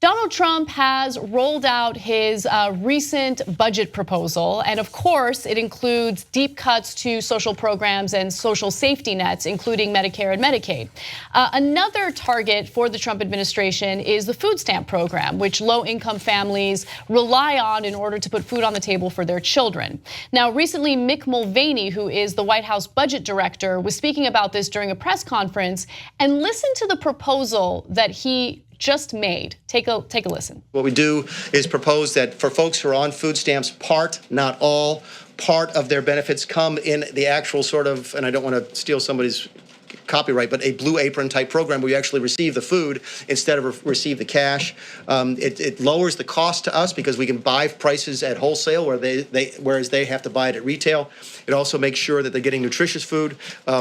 Donald Trump has rolled out his recent budget proposal, and of course, it includes deep cuts to social programs and social safety nets, including Medicare and Medicaid. Another target for the Trump administration is the food stamp program, which low-income families rely on in order to put food on the table for their children. Now, recently, Mick Mulvaney, who is the White House budget director, was speaking about this during a press conference, and listen to the proposal that he just made. Take a listen. What we do is propose that for folks who are on food stamps, part, not all, part of their benefits come in the actual sort of, and I don't want to steal somebody's copyright, but a blue apron type program where you actually receive the food instead of receive the cash. It lowers the cost to us because we can buy prices at wholesale whereas they have to buy it at retail. It also makes sure that they're getting nutritious food.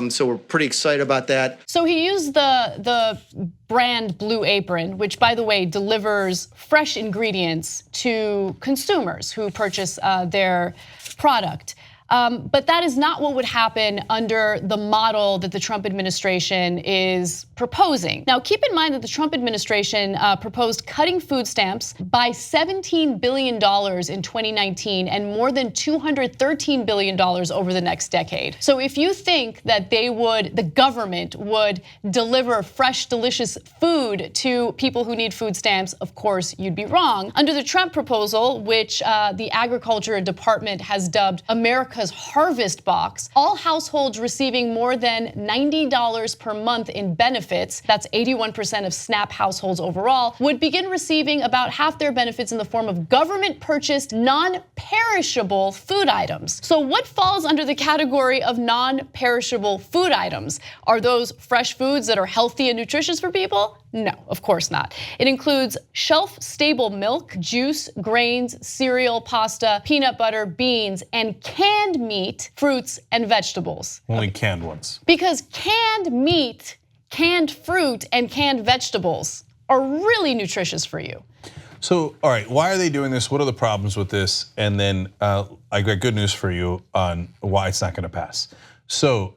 So we're pretty excited about that. So he used the brand Blue Apron, which by the way delivers fresh ingredients to consumers who purchase their product. But that is not what would happen under the model that the Trump administration is proposing. Now, keep in mind that the Trump administration proposed cutting food stamps by $17 billion in 2019 and more than $213 billion over the next decade. So if you think that the government would deliver fresh, delicious food to people who need food stamps, of course, you'd be wrong. Under the Trump proposal, which the Agriculture Department has dubbed America's Harvest Box, all households receiving more than $90 per month in benefits, that's 81% of SNAP households overall, would begin receiving about half their benefits in the form of government-purchased, non-perishable food items. So what falls under the category of non-perishable food items? Are those fresh foods that are healthy and nutritious for people? No, of course not. It includes shelf-stable milk, juice, grains, cereal, pasta, peanut butter, beans, and canned meat, fruits, and vegetables. Only canned ones. Because canned meat, canned fruit, and canned vegetables are really nutritious for you. So, all right, why are they doing this? What are the problems with this? And then I got good news for you on why it's not going to pass. So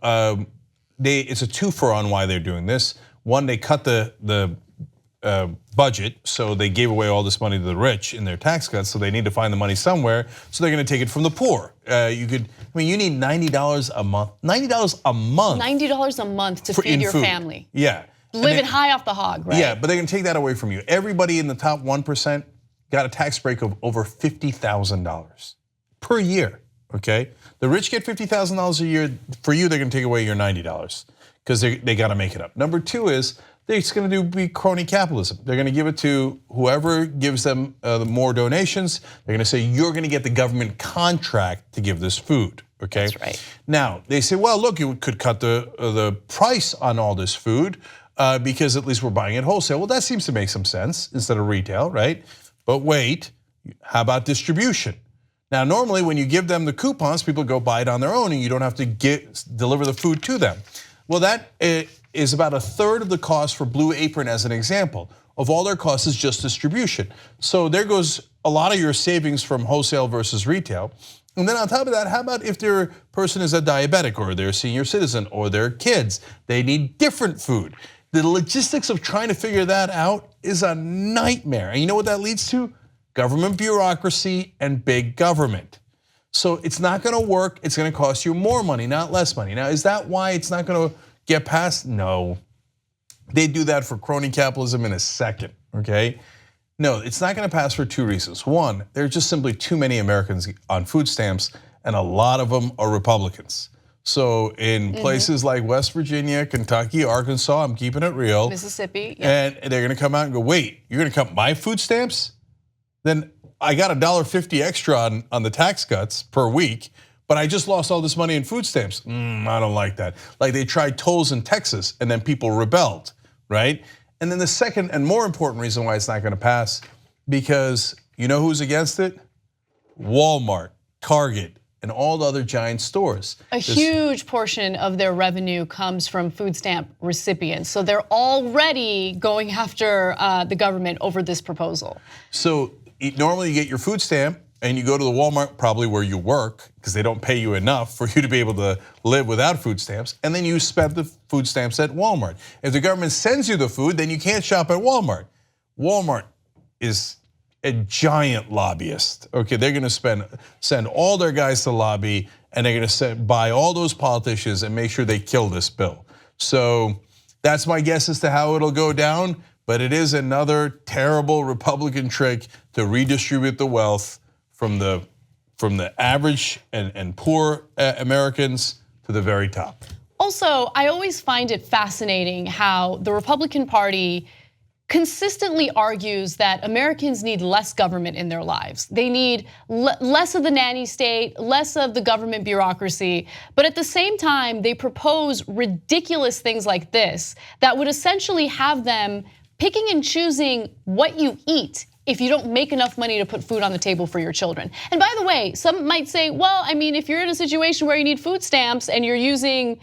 it's a twofer on why they're doing this. One, they cut the budget, so they gave away all this money to the rich in their tax cuts, so they need to find the money somewhere, so they're gonna take it from the poor. You need $90 a month. $90 a month. $90 a month to feed your family. Yeah. Living high off the hog, right? Yeah, but they're gonna take that away from you. Everybody in the top 1% got a tax break of over $50,000 per year, okay? The rich get $50,000 a year. For you, they're gonna take away your $90 because they gotta make it up. Number two is, it's going to be crony capitalism. They're going to give it to whoever gives them more donations. They're going to say, you're going to get the government contract to give this food, okay? That's right. Now, they say, well, look, you could cut the price on all this food because at least we're buying it wholesale. Well, that seems to make some sense instead of retail, right? But wait, how about distribution? Now, normally when you give them the coupons, people go buy it on their own and you don't have to deliver the food to them. Well, that is about a third of the cost for Blue Apron as an example. Of all their costs is just distribution. So there goes a lot of your savings from wholesale versus retail. And then on top of that, how about if their person is a diabetic or they're a senior citizen or they're kids, they need different food. The logistics of trying to figure that out is a nightmare. And you know what that leads to? Government bureaucracy and big government. So it's not gonna work, it's gonna cost you more money, not less money. Now, is that why it's not gonna get passed? No. They do that for crony capitalism in a second, okay? No, it's not gonna pass for two reasons. One, there's just simply too many Americans on food stamps and a lot of them are Republicans. So in places like West Virginia, Kentucky, Arkansas, I'm keeping it real. Mississippi, yeah. And they're gonna come out and go, wait, you're gonna cut my food stamps? Then I got $1.50 extra on the tax cuts per week, but I just lost all this money in food stamps. I don't like that. Like they tried tolls in Texas and then people rebelled, right? And then the second and more important reason why it's not gonna pass, because you know who's against it? Walmart, Target, and all the other giant stores. A huge portion of their revenue comes from food stamp recipients. So they're already going after the government over this proposal. So normally you get your food stamp and you go to the Walmart, probably where you work, because they don't pay you enough for you to be able to live without food stamps, and then you spend the food stamps at Walmart. If the government sends you the food, then you can't shop at Walmart. Walmart is a giant lobbyist. Okay, they're going to send all their guys to lobby, and they're going to buy all those politicians and make sure they kill this bill. So that's my guess as to how it'll go down. But it is another terrible Republican trick to redistribute the wealth from the average and poor Americans to the very top. Also, I always find it fascinating how the Republican Party consistently argues that Americans need less government in their lives. They need less of the nanny state, less of the government bureaucracy, but at the same time, they propose ridiculous things like this that would essentially have them picking and choosing what you eat if you don't make enough money to put food on the table for your children. And by the way, some might say, well, I mean, if you're in a situation where you need food stamps and you're using,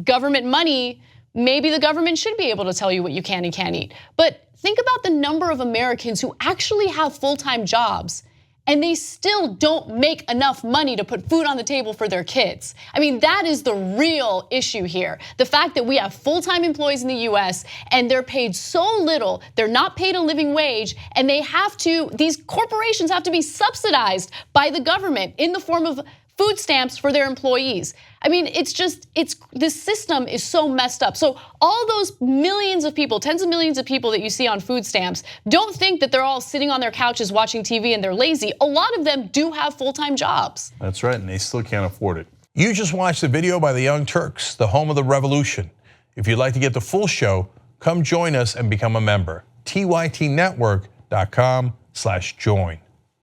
government money, maybe the government should be able to tell you what you can and can't eat. But think about the number of Americans who actually have full-time jobs and they still don't make enough money to put food on the table for their kids. I mean, that is the real issue here. The fact that we have full-time employees in the US and they're paid so little, they're not paid a living wage, and these corporations have to be subsidized by the government in the form of food stamps for their employees. I mean, this system is so messed up. So all those millions of people, tens of millions of people that you see on food stamps, don't think that they're all sitting on their couches watching TV and they're lazy. A lot of them do have full-time jobs. That's right, and they still can't afford it. You just watched the video by the Young Turks, the home of the revolution. If you'd like to get the full show, come join us and become a member. tytnetwork.com/join.